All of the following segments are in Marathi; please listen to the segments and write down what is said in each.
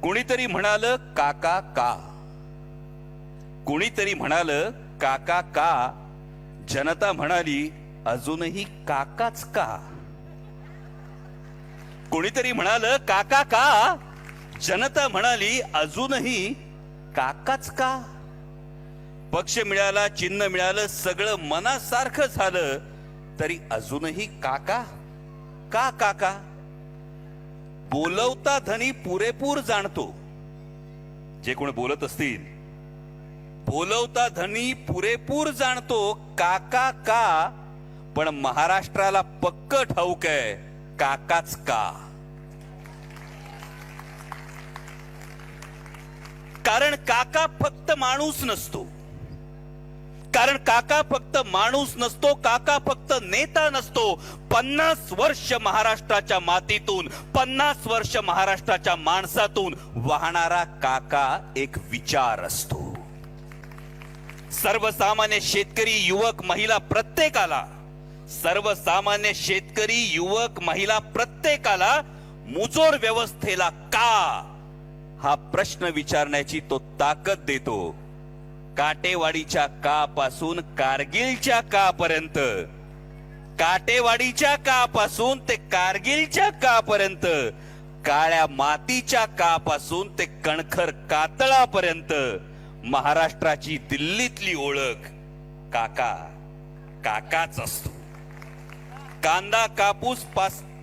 कुणीतरी म्हणालं काका का, कुणीतरी म्हणालं काका का, जनता म्हणाली अजूनही काकाच का. कुणीतरी म्हणालं काका का, जनता म्हणाली अजूनही काकाच का. पक्ष मिळाला, चिन्ह मिळालं, सगळं मनासारखं झालं, तरी अजूनही काका का. काका बोलवता धनी पुरेपूर जाणतो. जे कोण बोलत असतील, बोलवता धनी पुरेपूर जाणतो काका का, पण महाराष्ट्राला पक्क ठाऊक आहे काकाच का. कारण काका फक्त माणूस नसतो, कारण काका फक्त माणूस नसतो, काका फक्त नेता नसतो. 50 वर्ष महाराष्ट्राच्या मातीतून, 50 वर्ष महाराष्ट्राच्या माणसातून वाहणारा काका एक विचार असतो. सर्वसामान्य शेतकरी, युवक, महिला प्रत्येकाला, सर्वसामान्य शेतकरी, युवक, महिला प्रत्येकाला मुजोर व्यवस्थेला का हा प्रश्न विचारण्याची तो ताकद देतो. काटेवाडीच्या का पासून कारगिलच्या का पर्यंत, काटेवाडीच्या का पासून ते कारगिलच्या का पर्यंत, काळ्या मातीच्या का पासून ते कणखर कातळापर्यंत महाराष्ट्राची दिल्लीतली ओळख काका, काकाच असतो. कांदा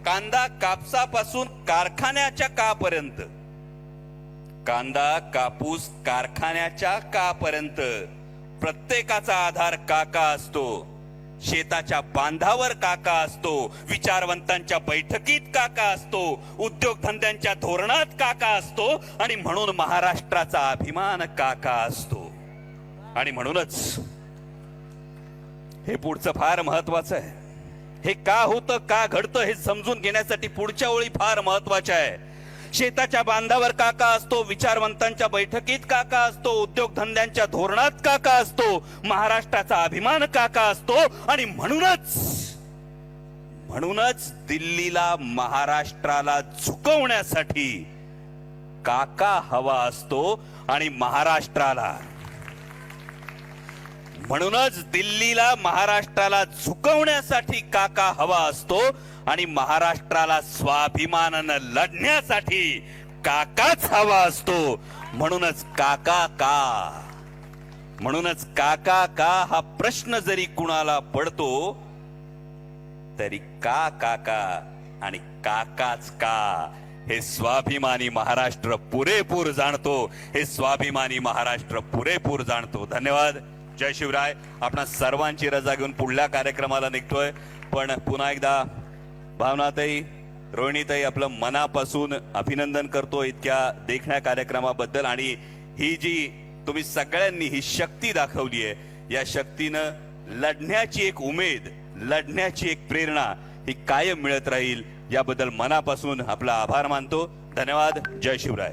कांदा कापसापासून कारखान्याच्या का पर्यंत, कांदा कापूस कारखान्याच्या का पर्यंत प्रत्येकाचा आधार काका असतो. शेताच्या बांधावर काका असतो, विचारवंतांच्या बैठकीत काका असतो, उद्योगधंद्यांच्या धोरणात काका असतो, आणि म्हणून महाराष्ट्राचा अभिमान काका असतो. आणि म्हणूनच हे पुढचं फार महत्वाचं आहे. हे का होतं, का घडतं हे समजून घेण्यासाठी पुढच्या ओळी फार महत्वाच्या आहे. शेताच्या बांधावर काका असतो, विचारवंतांच्या बैठकीत काका असतो, उद्योगधंद्यांच्या धोरणात काका असतो, महाराष्ट्राचा अभिमान काका असतो. आणि म्हणूनच दिल्लीला महाराष्ट्राला झुकवण्यासाठी काका हवा असतो. आणि महाराष्ट्राला, म्हणूनच दिल्लीला महाराष्ट्राला झुकवण्यासाठी काका हवा असतो. आणि महाराष्ट्राला स्वाभिमानानं लढण्यासाठी काकाच हवा असतो. म्हणूनच काका का, म्हणूनच काका का हा प्रश्न जरी कुणाला पडतो, तरी का काका आणि काकाच का हे स्वाभिमानी महाराष्ट्र पुरेपूर जाणतो. हे स्वाभिमानी महाराष्ट्र पुरेपूर जाणतो. धन्यवाद. जय शिवराय. आपणा सर्वांची रजा घेऊन पुढल्या कार्यक्रमाला निघतोय. पण पुन्हा एकदा भावनाताई, रोहिणीताई, आपलं मनापासून अभिनंदन करतो इतक्या देखण्या कार्यक्रमाबद्दल. आणि ही जी तुम्ही सगळ्यांनी ही शक्ती दाखवली आहे, या शक्तीनं लढण्याची एक उमेद, लढण्याची एक प्रेरणा ही कायम मिळत राहील. याबद्दल मनापासून आपला आभार मानतो. धन्यवाद. जय शिवराय.